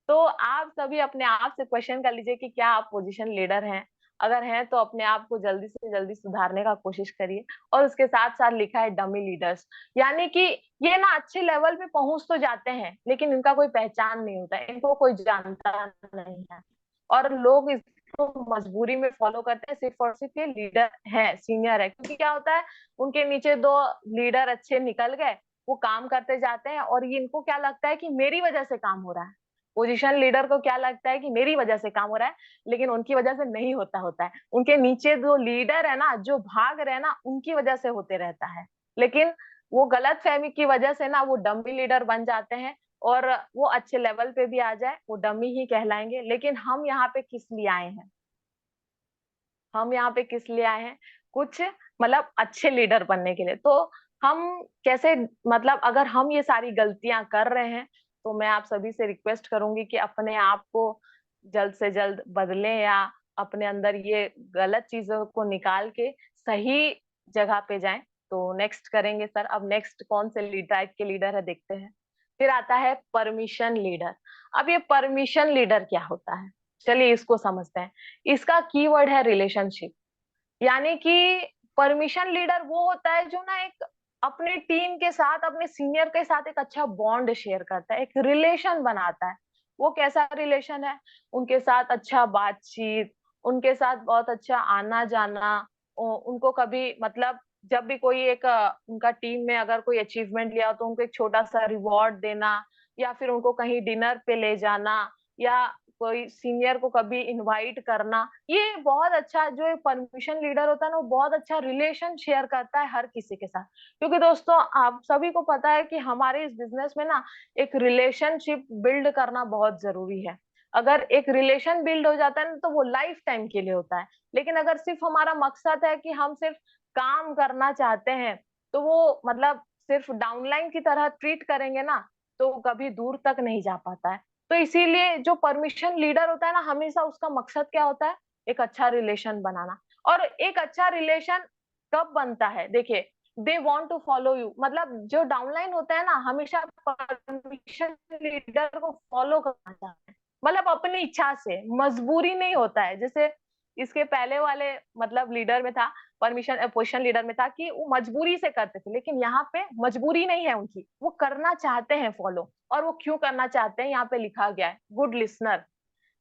तो आप सभी अपने आप से क्वेश्चन कर लीजिए कि क्या आप पोजीशन लीडर हैं। अगर हैं तो अपने आप को जल्दी से जल्दी सुधारने का कोशिश करिए। और उसके साथ साथ लिखा है डमी लीडर्स, यानी कि ये ना अच्छे लेवल पे पहुंच तो जाते हैं लेकिन इनका कोई पहचान नहीं होता, इनको कोई जानता नहीं है, और लोग इसको मजबूरी में फॉलो करते हैं सिर्फ और सिर्फ ये लीडर है, सीनियर है। क्योंकि क्या होता है, उनके नीचे दो लीडर अच्छे निकल गए, वो काम करते जाते हैं, और ये इनको क्या लगता है कि मेरी वजह से काम हो रहा है। पोजीशन लीडर को क्या लगता है कि मेरी वजह से काम हो रहा है, लेकिन उनकी वजह से नहीं होता है। उनके नीचे जो लीडर है ना, जो भाग रहे हैं ना, उनकी वजह से होते रहता है। लेकिन वो गलत फहमी की वजह से ना वो डमी लीडर बन जाते हैं, और वो अच्छे लेवल पे भी आ जाए वो डमी ही कहलाएंगे। लेकिन हम यहाँ पे किस लिए आए हैं, हम यहाँ पे किस लिए आए हैं, कुछ मतलब अच्छे लीडर बनने के लिए। तो हम कैसे, मतलब अगर हम ये सारी गलतियां कर रहे हैं, तो मैं आप सभी से रिक्वेस्ट करूंगी कि अपने आप को जल्द से जल्द बदलें, या अपने अंदर ये गलत चीजों को निकाल के सही जगह पे जाएं। तो नेक्स्ट करेंगे सर। अब नेक्स्ट कौन से लीड टाइप के लीडर है देखते हैं। फिर आता है परमिशन लीडर। अब ये परमिशन लीडर क्या होता है, चलिए इसको समझते हैं। इसका कीवर्ड है रिलेशनशिप, यानी कि परमिशन लीडर वो होता है जो ना एक अपने टीम के साथ, अपने सीनियर के साथ एक अच्छा बॉन्ड शेयर करता है, एक रिलेशन बनाता है। वो कैसा रिलेशन है, उनके साथ अच्छा बातचीत, उनके साथ बहुत अच्छा आना जाना, उनको कभी मतलब जब भी कोई एक उनका टीम में अगर कोई अचीवमेंट लिया हो तो उनको एक छोटा सा रिवॉर्ड देना, या फिर उनको कहीं डिनर पे ले जाना, या कोई सीनियर को कभी इनवाइट करना। ये बहुत अच्छा, जो एक परमिशन लीडर होता है ना, वो बहुत अच्छा रिलेशन शेयर करता है हर किसी के साथ। क्योंकि दोस्तों आप सभी को पता है कि हमारे इस बिजनेस में ना एक रिलेशनशिप बिल्ड करना बहुत जरूरी है। अगर एक रिलेशन बिल्ड हो जाता है ना, तो वो लाइफ टाइम के लिए होता है। लेकिन अगर सिर्फ हमारा मकसद है कि हम सिर्फ काम करना चाहते हैं, तो वो मतलब सिर्फ डाउनलाइन की तरह ट्रीट करेंगे ना, तो कभी दूर तक नहीं जा पाता है। तो इसीलिए जो परमिशन लीडर होता है ना, हमेशा उसका मकसद क्या होता है, एक अच्छा रिलेशन बनाना। और एक अच्छा रिलेशन कब बनता है, देखिए, they want to follow you, मतलब जो डाउनलाइन होता है ना, हमेशा परमिशन लीडर को फॉलो करना चाहते हैं, मतलब अपनी इच्छा से, मजबूरी नहीं होता है। जैसे इसके पहले वाले मतलब लीडर में था, परमिशन पोजिशन लीडर में था कि वो मजबूरी से करते थे, लेकिन यहाँ पे मजबूरी नहीं है उनकी, वो करना चाहते हैं फॉलो। और वो क्यों करना चाहते हैं, यहाँ पे लिखा गया है, गुड लिसनर।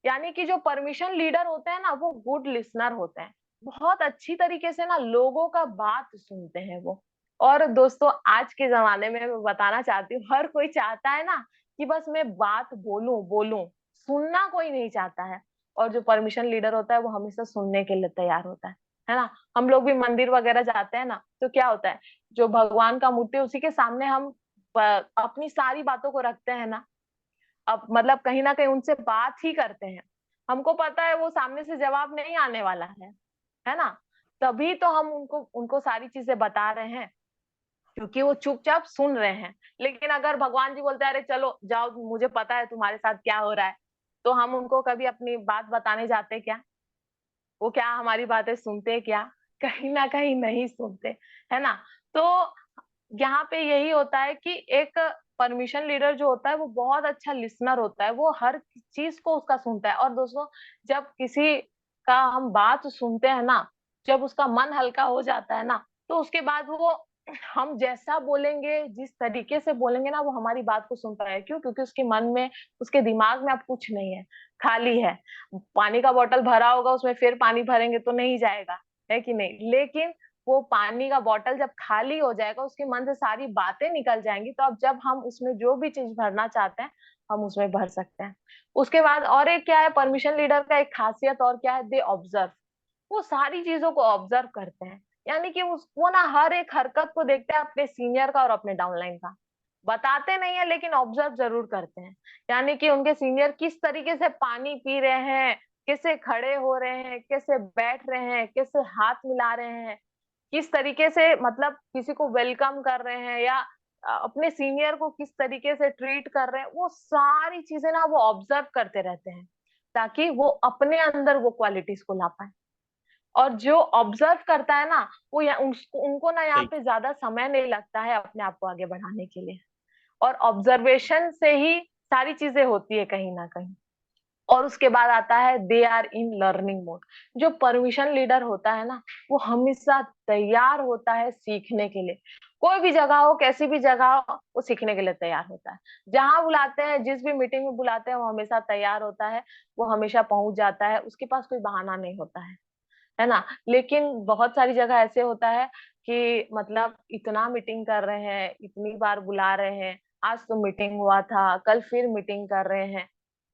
यानी कि जो परमिशन लीडर होते हैं ना, वो गुड लिसनर होते हैं, बहुत अच्छी तरीके से ना लोगों का बात सुनते हैं वो। और दोस्तों आज के जमाने में मैं बताना चाहती हूँ, हर कोई चाहता है ना कि बस मैं बात बोलूं बोलूं, सुनना कोई नहीं चाहता है। और जो परमिशन लीडर होता है वो हमेशा सुनने के लिए तैयार होता है ना। हम लोग भी मंदिर वगैरह जाते हैं ना, तो क्या होता है, जो भगवान का मूर्ति है उसी के सामने हम अपनी सारी बातों को रखते हैं ना। अब मतलब कहीं ना कहीं उनसे बात ही करते हैं, हमको पता है वो सामने से जवाब नहीं आने वाला है ना। तभी तो हम उनको उनको सारी चीजें बता रहे हैं, क्योंकि वो चुपचाप सुन रहे हैं। लेकिन अगर भगवान जी बोलते हैं अरे चलो जाओ, मुझे पता है तुम्हारे साथ क्या हो रहा है, तो हम उनको कभी अपनी बात बताने जाते क्या, वो क्या हमारी बातें सुनते क्या, कहीं ना कहीं नहीं सुनते, है ना। तो यहाँ पे यही होता है कि एक परमिशन लीडर जो होता है वो बहुत अच्छा लिसनर होता है, वो हर चीज को उसका सुनता है। और दोस्तों जब किसी का हम बात सुनते हैं ना, जब उसका मन हल्का हो जाता है ना, तो उसके बाद वो हम जैसा बोलेंगे, जिस तरीके से बोलेंगे ना, वो हमारी बात को सुनता है। क्यों? क्योंकि उसके मन में, उसके दिमाग में अब कुछ नहीं है, खाली है। पानी का बोतल भरा होगा, उसमें फिर पानी भरेंगे तो नहीं जाएगा, है कि नहीं। लेकिन वो पानी का बोतल जब खाली हो जाएगा, उसके मन से सारी बातें निकल जाएंगी, तो अब जब हम उसमें जो भी चीज भरना चाहते हैं, हम उसमें भर सकते हैं। उसके बाद और एक क्या है, परमिशन लीडर का एक खासियत और क्या है, दे ऑब्जर्व। वो सारी चीजों को ऑब्जर्व करते हैं, यानी कि वो ना हर एक हरकत को देखते हैं, अपने सीनियर का और अपने डाउनलाइन का। बताते नहीं है लेकिन ऑब्जर्व जरूर करते हैं। यानी कि उनके सीनियर किस तरीके से पानी पी रहे हैं, कैसे खड़े हो रहे हैं, कैसे बैठ रहे हैं, कैसे हाथ मिला रहे हैं, किस तरीके से मतलब किसी को वेलकम कर रहे हैं या अपने सीनियर को किस तरीके से ट्रीट कर रहे हैं, वो सारी चीजें ना वो ऑब्जर्व करते रहते हैं ताकि वो अपने अंदर वो क्वालिटीज को ला पाए। और जो ऑब्जर्व करता है ना वो उनको ना यहाँ पे ज्यादा समय नहीं लगता है अपने आप को आगे बढ़ाने के लिए। और ऑब्जर्वेशन से ही सारी चीजें होती है कहीं ना कहीं। और उसके बाद आता है they are in learning mode. जो परमिशन लीडर होता है ना वो हमेशा तैयार होता है सीखने के लिए। कोई भी जगह हो, कैसी भी जगह हो, वो सीखने के लिए तैयार होता है। जहां बुलाते हैं, जिस भी मीटिंग में बुलाते हैं, वो हमेशा तैयार होता है, वो हमेशा पहुंच जाता है, उसके पास कोई बहाना नहीं होता है ना। लेकिन बहुत सारी जगह ऐसे होता है कि मतलब इतना मीटिंग कर रहे हैं, इतनी बार बुला रहे हैं, आज तो मीटिंग हुआ था, कल फिर मीटिंग कर रहे हैं,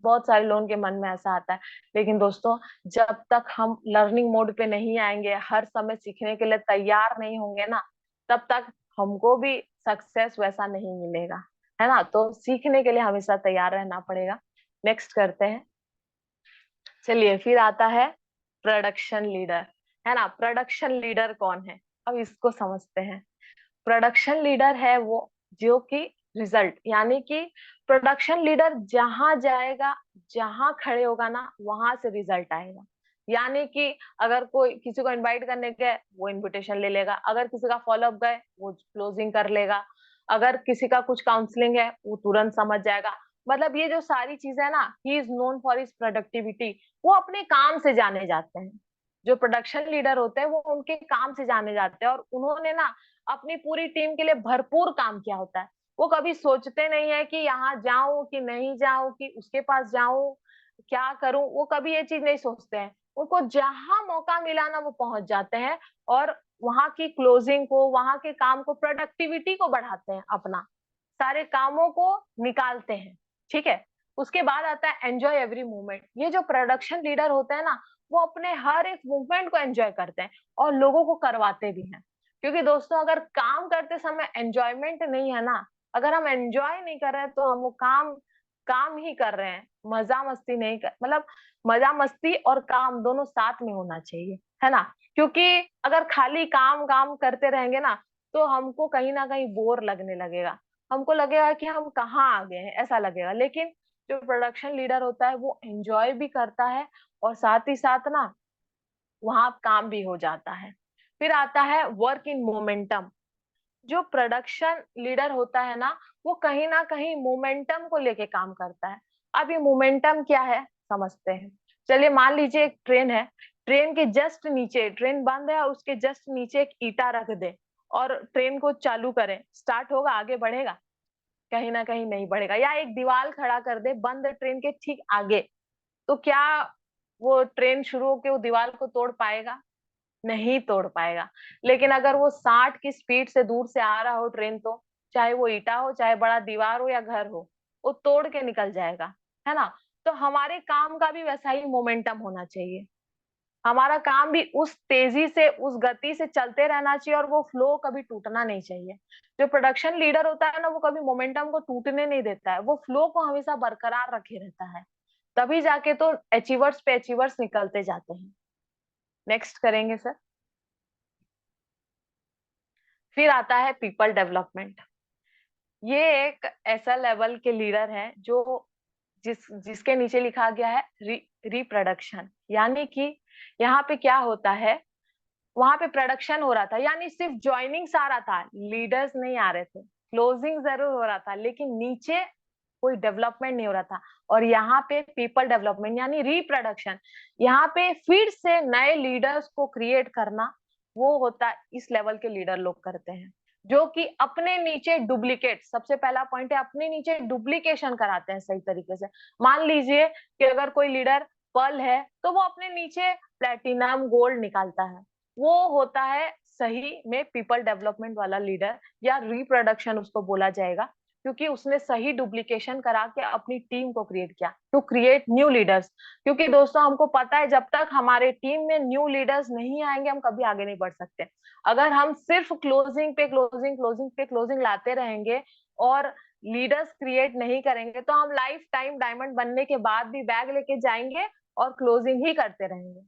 बहुत सारे लोगों के मन में ऐसा आता है। लेकिन दोस्तों, जब तक हम लर्निंग मोड पे नहीं आएंगे, हर समय सीखने के लिए तैयार नहीं होंगे ना, तब तक हमको भी सक्सेस वैसा नहीं मिलेगा, है ना। तो सीखने के लिए हमेशा तैयार रहना पड़ेगा। नेक्स्ट करते हैं। चलिए, फिर आता है प्रोडक्शन लीडर, है ना। प्रोडक्शन लीडर कौन है, अब इसको समझते हैं। प्रोडक्शन लीडर है वो जो कि रिजल्ट, यानी कि प्रोडक्शन लीडर जहां जाएगा, जहां खड़े होगा ना, वहां से रिजल्ट आएगा। यानी कि अगर कोई किसी को इनवाइट करने गए, वो इनविटेशन ले लेगा। अगर किसी का फॉलोअप गए, वो क्लोजिंग कर लेगा। अगर किसी का कुछ काउंसलिंग है, वो तुरंत समझ जाएगा। मतलब ये जो सारी चीजें है ना, he is known for his productivity. वो अपने काम से जाने जाते हैं। जो प्रोडक्शन लीडर होते हैं वो उनके काम से जाने जाते हैं, और उन्होंने ना अपनी पूरी टीम के लिए भरपूर काम किया होता है। वो कभी सोचते नहीं है कि यहाँ जाऊं कि नहीं जाऊं, कि उसके पास जाऊं, क्या करूं। वो कभी ये चीज नहीं सोचते हैं। उनको जहां मौका मिला ना, वो पहुंच जाते हैं और वहां की क्लोजिंग को, वहां के काम को, प्रोडक्टिविटी को बढ़ाते हैं, अपना सारे कामों को निकालते हैं। ठीक है। उसके बाद आता है एंजॉय एवरी मोमेंट। ये जो प्रोडक्शन लीडर होते हैं ना, वो अपने हर एक मूवमेंट को एंजॉय करते हैं और लोगों को करवाते भी हैं। क्योंकि दोस्तों, अगर काम करते समय एंजॉयमेंट नहीं है ना, अगर हम एंजॉय नहीं कर रहे हैं, तो हम वो काम काम ही कर रहे हैं, मजा मस्ती नहीं कर, मतलब मजा मस्ती और काम दोनों साथ में होना चाहिए, है ना। क्योंकि अगर खाली काम काम करते रहेंगे ना, तो हमको कहीं ना कहीं बोर लगने लगेगा। हमको लगेगा कि हम कहाँ आ गए हैं, ऐसा लगेगा। लेकिन जो प्रोडक्शन लीडर होता है वो एंजॉय भी करता है और साथ ही साथ ना वहां काम भी हो जाता है। फिर आता है वर्क इन मोमेंटम। जो प्रोडक्शन लीडर होता है ना, वो कहीं ना कहीं मोमेंटम को लेके काम करता है। अब ये मोमेंटम क्या है, समझते हैं। चलिए, मान लीजिए एक ट्रेन है। ट्रेन के जस्ट नीचे, ट्रेन बंद है और उसके जस्ट नीचे एक ईटा रख दे और ट्रेन को चालू करें, स्टार्ट होगा, आगे बढ़ेगा? कहीं ना कहीं नहीं बढ़ेगा। या एक दीवार खड़ा कर दे बंद ट्रेन के ठीक आगे, तो क्या वो ट्रेन शुरू होके वो दीवार को तोड़ पाएगा? नहीं तोड़ पाएगा। लेकिन अगर वो 60 की स्पीड से दूर से आ रहा हो ट्रेन, तो चाहे वो ईटा हो, चाहे बड़ा दीवार हो या घर हो, वो तोड़ के निकल जाएगा, है ना। तो हमारे काम का भी वैसा ही मोमेंटम होना चाहिए। हमारा काम भी उस तेजी से, उस गति से चलते रहना चाहिए और वो फ्लो कभी टूटना नहीं चाहिए। जो प्रोडक्शन लीडर होता है ना, वो कभी मोमेंटम को टूटने नहीं देता है, वो फ्लो को हमेशा बरकरार रखे रहता है। तभी जाके तो अचीवर्स पे अचीवर्स निकलते जाते हैं। नेक्स्ट करेंगे सर। फिर आता है पीपल डेवलपमेंट। ये एक ऐसा लेवल के लीडर है जो जिसके नीचे लिखा गया है रिप्रोडक्शन। यानी कि यहाँ पे क्या होता है, वहां पे प्रोडक्शन हो रहा था, यानी सिर्फ ज्वाइनिंग्स आ रहा था, लीडर्स नहीं आ रहे थे। क्लोजिंग जरूर हो रहा था, लेकिन नीचे कोई डेवलपमेंट नहीं हो रहा था। और यहाँ पे पीपल डेवलपमेंट यानी रिप्रोडक्शन, यहाँ पे फिर से नए लीडर्स को क्रिएट करना, वो होता है इस लेवल के लीडर लोग करते हैं। जो कि अपने नीचे डुप्लीकेट, सबसे पहला पॉइंट है, अपने नीचे डुप्लीकेशन कराते हैं सही तरीके से। मान लीजिए कि अगर कोई लीडर पर्ल है, तो वो अपने नीचे प्लेटिनम गोल्ड निकालता है। वो होता है सही में पीपल डेवलपमेंट वाला लीडर, या रिप्रोडक्शन उसको बोला जाएगा। क्योंकि उसने सही डुप्लीकेशन करा के अपनी टीम को क्रिएट किया, टू क्रिएट न्यू लीडर्स। क्योंकि दोस्तों, हमको पता है जब तक हमारे टीम में न्यू लीडर्स नहीं आएंगे, हम कभी आगे नहीं बढ़ सकते। अगर हम सिर्फ क्लोजिंग पे क्लोजिंग, क्लोजिंग पे क्लोजिंग लाते रहेंगे और लीडर्स क्रिएट नहीं करेंगे, तो हम लाइफ टाइम डायमंड बनने के बाद भी बैग लेके जाएंगे और क्लोजिंग ही करते रहेंगे।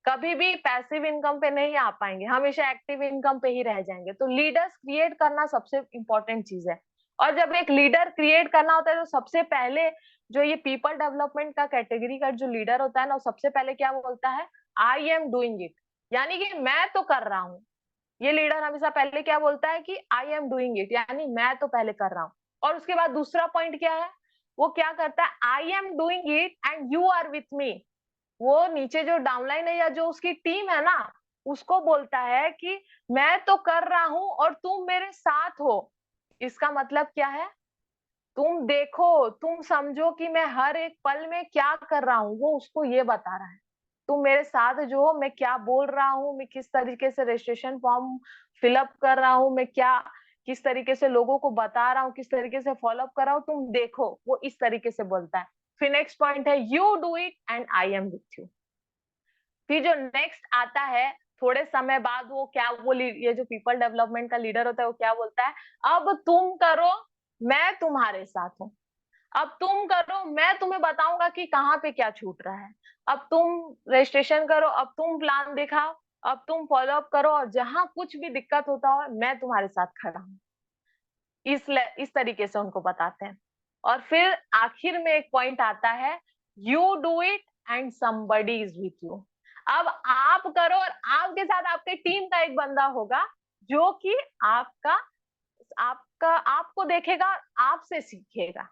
कभी भी पैसिव इनकम पे नहीं आ पाएंगे, हमेशा एक्टिव इनकम पे ही रह जाएंगे। तो लीडर्स क्रिएट करना सबसे इंपॉर्टेंट चीज है। और जब एक लीडर क्रिएट करना होता है तो सबसे पहले जो ये पीपल डेवलपमेंट का कैटेगरी का जो लीडर होता है ना, वो सबसे पहले क्या बोलता है, आई एम डूइंग इट, यानी कि मैं तो कर रहा हूँ। ये लीडर हमेशा पहले क्या बोलता है कि आई एम डूइंग इट, यानी मैं तो पहले कर रहा हूँ। और उसके बाद दूसरा पॉइंट क्या है, वो क्या करता है, I am doing it and you are with me. वो नीचे जो डाउनलाइन है या जो उसकी टीम है ना, उसको बोलता है कि मैं तो कर रहा हूं और तुम मेरे साथ हो। इसका मतलब क्या है, तुम देखो, तुम समझो कि मैं हर एक पल में क्या कर रहा हूँ, वो उसको ये बता रहा है। तुम मेरे साथ जो हो, मैं क्या बोल रहा हूँ, मैं किस तरीके से रजिस्ट्रेशन फॉर्म फिलअप कर रहा हूँ, मैं क्या किस तरीके से लोगों को बता रहा हूँ, किस तरीके से फॉलोअप कर रहा हूँ, तुम देखो। वो इस तरीके से बोलता है। फिर नेक्स्ट पॉइंट है, you do it and I am with you. फिर जो नेक्स्ट आता है, थोड़े समय बाद वो क्या, वो ये जो पीपल डेवलपमेंट का लीडर होता है, वो क्या बोलता है, अब तुम करो, मैं तुम्हारे साथ हूँ। अब तुम करो, मैं तुम्हें बताऊंगा कि कहाँ पे क्या छूट रहा है। अब तुम रजिस्ट्रेशन करो, अब तुम प्लान दिखाओ, अब तुम फॉलो अप करो, और जहां कुछ भी दिक्कत होता हो, मैं तुम्हारे साथ खड़ा हूँ। इस तरीके से उनको बताते हैं। और फिर आखिर में एक पॉइंट आता है, you do it and somebody is with you. अब आप करो और आपके साथ आपके टीम का एक बंदा होगा जो कि आपका आपका आपको देखेगा, आपसे सीखेगा।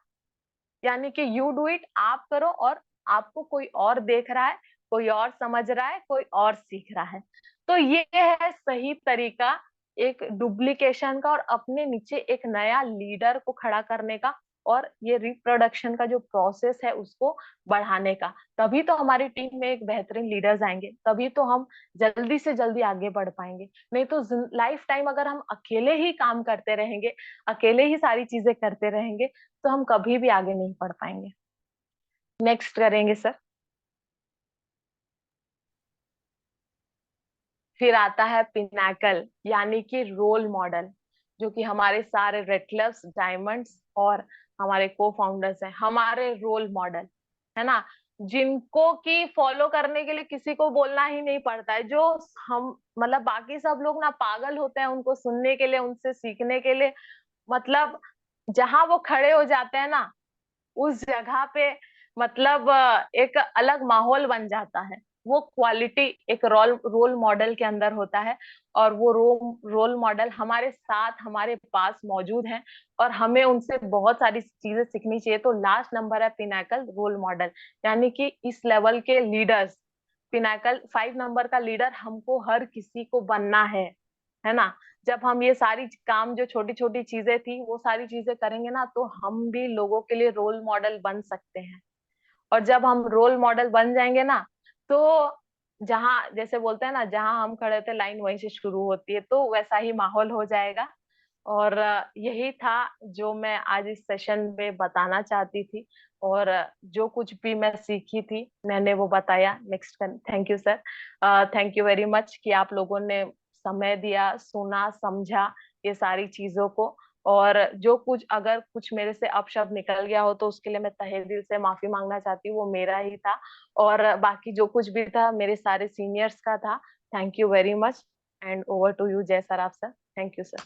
यानी कि यू डू इट, आप करो, और आपको कोई और देख रहा है, कोई और समझ रहा है, कोई और सीख रहा है। तो ये है सही तरीका एक डुप्लीकेशन का और अपने नीचे एक नया लीडर को खड़ा करने का, और ये रिप्रोडक्शन का जो प्रोसेस है उसको बढ़ाने का। तभी तो हमारी टीम में एक बेहतरीन लीडर्स आएंगे, तभी तो हम जल्दी से जल्दी आगे बढ़ पाएंगे। नहीं तो लाइफ टाइम अगर हम अकेले ही काम करते रहेंगे, अकेले ही सारी चीजें करते रहेंगे, तो हम कभी भी आगे नहीं बढ़ पाएंगे। नेक्स्ट करेंगे सर। फिर आता है पिनाकल, यानी कि रोल मॉडल, जो कि हमारे सारे रेटलर्स, डायमंड्स और हमारे को फाउंडर्स हैं, हमारे रोल मॉडल है ना, जिनको की फॉलो करने के लिए किसी को बोलना ही नहीं पड़ता है। जो हम मतलब बाकी सब लोग ना पागल होते हैं उनको सुनने के लिए, उनसे सीखने के लिए। मतलब जहां वो खड़े हो जाते हैं ना, उस जगह पे मतलब एक अलग माहौल बन जाता है। वो क्वालिटी एक रोल मॉडल के अंदर होता है, और वो रोल मॉडल हमारे साथ हमारे पास मौजूद हैं, और हमें उनसे बहुत सारी चीजें सीखनी चाहिए। तो लास्ट नंबर है पिनाकल रोल मॉडल, यानी कि इस लेवल के लीडर्स। पिनाकल 5 नंबर का लीडर हमको हर किसी को बनना है ना। जब हम ये सारी काम, जो छोटी छोटी चीजें थी, वो सारी चीजें करेंगे ना, तो हम भी लोगों के लिए रोल मॉडल बन सकते हैं। और जब हम रोल मॉडल बन जाएंगे ना, तो जहां जैसे बोलते हैं ना, जहां हम खड़े थे लाइन वहीं से शुरू होती है, तो वैसा ही माहौल हो जाएगा। और यही था जो मैं आज इस सेशन में बताना चाहती थी, और जो कुछ भी मैं सीखी थी मैंने वो बताया। Next thank you sir, thank you very much कि आप लोगों ने समय दिया, सुना, समझा ये सारी चीजों को। और जो कुछ अगर कुछ मेरे से अपशब्द निकल गया हो तो उसके लिए मैं तहे दिल से माफी मांगना चाहती हूँ, वो मेरा ही था। और बाकी जो कुछ भी था मेरे सारे सीनियर्स का था। Thank you very much, and over to you Jai Saraf sir. Thank you sir.